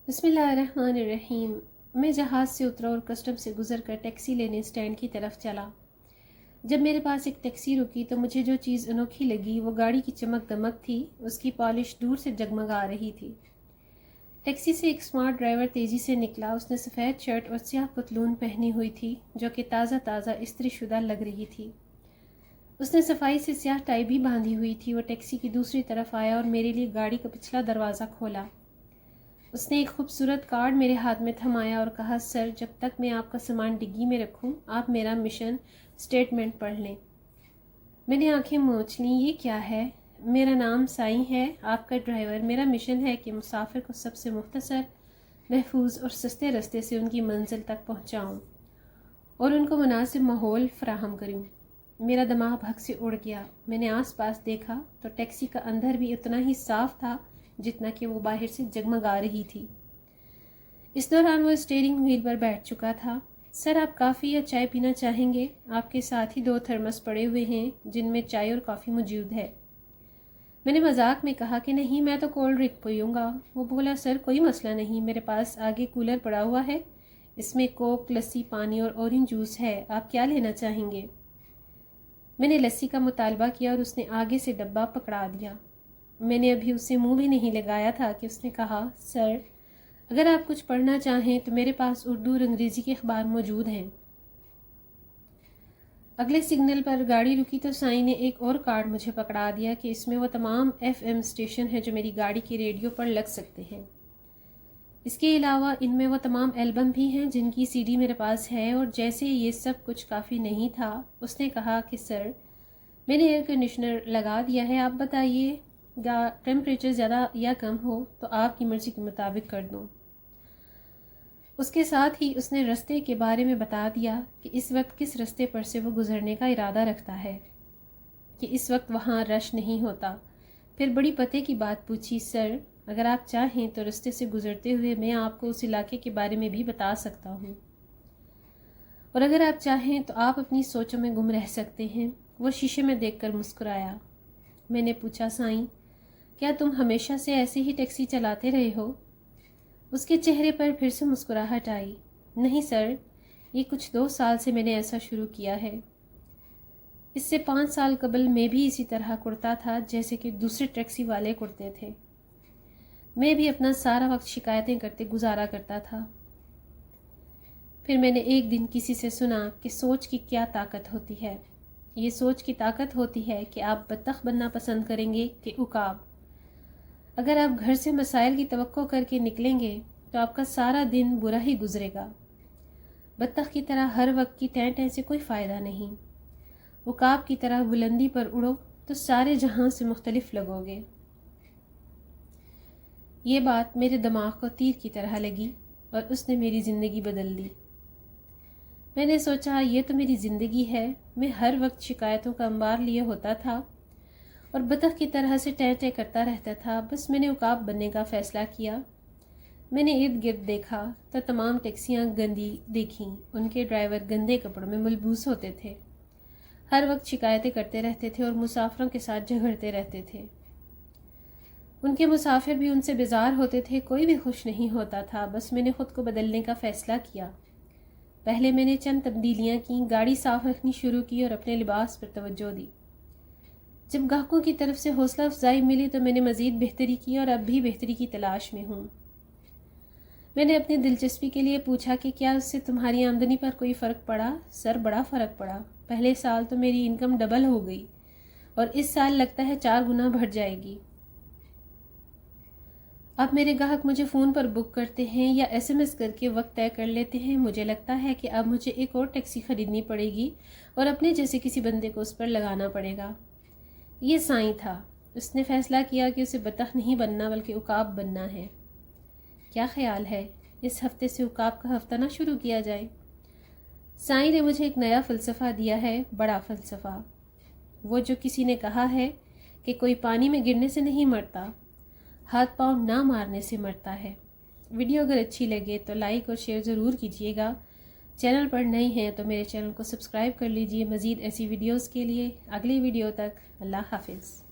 بسم اللہ الرحمن الرحیم۔ میں جہاز سے اترا اور کسٹم سے گزر کر ٹیکسی لینے اسٹینڈ کی طرف چلا۔ جب میرے پاس ایک ٹیکسی رکی تو مجھے جو چیز انوکھی لگی وہ گاڑی کی چمک دمک تھی۔ اس کی پالش دور سے جگمگا رہی تھی۔ ٹیکسی سے ایک سمارٹ ڈرائیور تیزی سے نکلا۔ اس نے سفید شرٹ اور سیاہ پتلون پہنی ہوئی تھی جو کہ تازہ تازہ استری شدہ لگ رہی تھی۔ اس نے صفائی سے سیاہ ٹائی بھی باندھی ہوئی تھی۔ وہ ٹیکسی کی دوسری طرف آیا اور میرے لیے گاڑی کا پچھلا دروازہ کھولا۔ اس نے ایک خوبصورت کارڈ میرے ہاتھ میں تھمایا اور کہا، سر، جب تک میں آپ کا سامان ڈگی میں رکھوں آپ میرا مشن سٹیٹمنٹ پڑھ لیں۔ میں نے آنکھیں مونچھ لیں۔ یہ کیا ہے؟ میرا نام سائیں ہے، آپ کا ڈرائیور۔ میرا مشن ہے کہ مسافر کو سب سے مختصر، محفوظ اور سستے رستے سے ان کی منزل تک پہنچاؤں اور ان کو مناسب ماحول فراہم کروں۔ میرا دماغ بھگ سے اڑ گیا۔ میں نے آس پاس دیکھا تو ٹیکسی کا اندر بھی اتنا ہی صاف تھا جتنا کہ وہ باہر سے جگمگا رہی تھی۔ اس دوران وہ اسٹیئرنگ وہیل پر بیٹھ چکا تھا۔ سر، آپ کافی یا چائے پینا چاہیں گے؟ آپ کے ساتھ ہی 2 تھرمس پڑے ہوئے ہیں جن میں چائے اور کافی موجود ہے۔ میں نے مذاق میں کہا کہ نہیں، میں تو کولڈ ڈرنک پیوں گا۔ وہ بولا، سر کوئی مسئلہ نہیں، میرے پاس آگے کولر پڑا ہوا ہے، اس میں کوک، لسی، پانی اور اورنج جوس ہے، آپ کیا لینا چاہیں گے؟ میں نے لسی کا مطالبہ کیا اور اس نے آگے سے ڈبہ پکڑا دیا۔ میں نے ابھی اسے منہ بھی نہیں لگایا تھا کہ اس نے کہا، سر، اگر آپ کچھ پڑھنا چاہیں تو میرے پاس اردو اور انگریزی کے اخبار موجود ہیں۔ اگلے سگنل پر گاڑی رکی تو سائیں نے ایک اور کارڈ مجھے پکڑا دیا کہ اس میں وہ تمام FM اسٹیشن ہیں جو میری گاڑی کے ریڈیو پر لگ سکتے ہیں۔ اس کے علاوہ ان میں وہ تمام البم بھی ہیں جن کی CD میرے پاس ہے۔ اور جیسے یہ سب کچھ کافی نہیں تھا، اس نے کہا کہ سر، میں نے ایئر کنڈیشنر لگا دیا ہے، آپ بتائیے گا ٹیمپریچر زیادہ یا کم ہو تو آپ کی مرضی کے مطابق کر دوں۔ اس کے ساتھ ہی اس نے رستے کے بارے میں بتا دیا کہ اس وقت کس رستے پر سے وہ گزرنے کا ارادہ رکھتا ہے، کہ اس وقت وہاں رش نہیں ہوتا۔ پھر بڑی پتے کی بات پوچھی، سر، اگر آپ چاہیں تو رستے سے گزرتے ہوئے میں آپ کو اس علاقے کے بارے میں بھی بتا سکتا ہوں، اور اگر آپ چاہیں تو آپ اپنی سوچوں میں گم رہ سکتے ہیں۔ وہ شیشے میں دیکھ کر مسکرایا۔ میں نے پوچھا، سائیں، کیا تم ہمیشہ سے ایسے ہی ٹیکسی چلاتے رہے ہو؟ اس کے چہرے پر پھر سے مسکراہٹ آئی۔ نہیں سر، یہ کچھ 2 سال سے میں نے ایسا شروع کیا ہے۔ اس سے 5 سال قبل میں بھی اسی طرح کرتا تھا جیسے کہ دوسرے ٹیکسی والے کرتے تھے۔ میں بھی اپنا سارا وقت شکایتیں کرتے گزارا کرتا تھا۔ پھر میں نے ایک دن کسی سے سنا کہ سوچ کی کیا طاقت ہوتی ہے۔ یہ سوچ کی طاقت ہوتی ہے کہ آپ بطخ بننا پسند کریں گے کہ عقاب۔ اگر آپ گھر سے مسائل کی توقع کر کے نکلیں گے تو آپ کا سارا دن برا ہی گزرے گا۔ بطخ کی طرح ہر وقت کی ٹیں ٹیں سے کوئی فائدہ نہیں۔ عقاب کی طرح بلندی پر اڑو تو سارے جہاں سے مختلف لگو گے۔ یہ بات میرے دماغ کو تیر کی طرح لگی اور اس نے میری زندگی بدل دی۔ میں نے سوچا، یہ تو میری زندگی ہے۔ میں ہر وقت شکایتوں کا انبار لیے ہوتا تھا اور بطخ کی طرح سے ٹیں ٹیں کرتا رہتا تھا۔ بس میں نے عقاب بننے کا فیصلہ کیا۔ میں نے ارد گرد دیکھا تو تمام ٹیکسیاں گندی دیکھیں۔ ان کے ڈرائیور گندے کپڑوں میں ملبوس ہوتے تھے، ہر وقت شکایتیں کرتے رہتے تھے اور مسافروں کے ساتھ جھگڑتے رہتے تھے۔ ان کے مسافر بھی ان سے بیزار ہوتے تھے، کوئی بھی خوش نہیں ہوتا تھا۔ بس میں نے خود کو بدلنے کا فیصلہ کیا۔ پہلے میں نے چند تبدیلیاں کیں، گاڑی صاف رکھنی شروع کی اور اپنے لباس پر توجہ دی۔ جب گاہکوں کی طرف سے حوصلہ افزائی ملی تو میں نے مزید بہتری کی اور اب بھی بہتری کی تلاش میں ہوں۔ میں نے اپنی دلچسپی کے لیے پوچھا کہ کیا اس سے تمہاری آمدنی پر کوئی فرق پڑا؟ سر، بڑا فرق پڑا۔ پہلے سال تو میری انکم ڈبل ہو گئی اور اس سال لگتا ہے 4 گنا بڑھ جائے گی۔ اب میرے گاہک مجھے فون پر بک کرتے ہیں یا SMS کر کے وقت طے کر لیتے ہیں۔ مجھے لگتا ہے کہ اب مجھے ایک اور ٹیکسی خریدنی پڑے گی اور اپنے جیسے کسی بندے کو اس پر لگانا پڑے گا۔ یہ سائیں تھا۔ اس نے فیصلہ کیا کہ اسے بطخ نہیں بننا بلکہ عقاب بننا ہے۔ کیا خیال ہے اس ہفتے سے عقاب کا ہفتہ نہ شروع کیا جائے؟ سائیں نے مجھے ایک نیا فلسفہ دیا ہے، بڑا فلسفہ۔ وہ جو کسی نے کہا ہے کہ کوئی پانی میں گرنے سے نہیں مرتا، ہاتھ پاؤں نہ مارنے سے مرتا ہے۔ ویڈیو اگر اچھی لگے تو لائک اور شیئر ضرور کیجیے گا۔ چینل پر نئے ہیں تو میرے چینل کو سبسکرائب کر لیجیے مزید ایسی ویڈیوز کے لیے۔ اگلی ویڈیو تک اللہ حافظ۔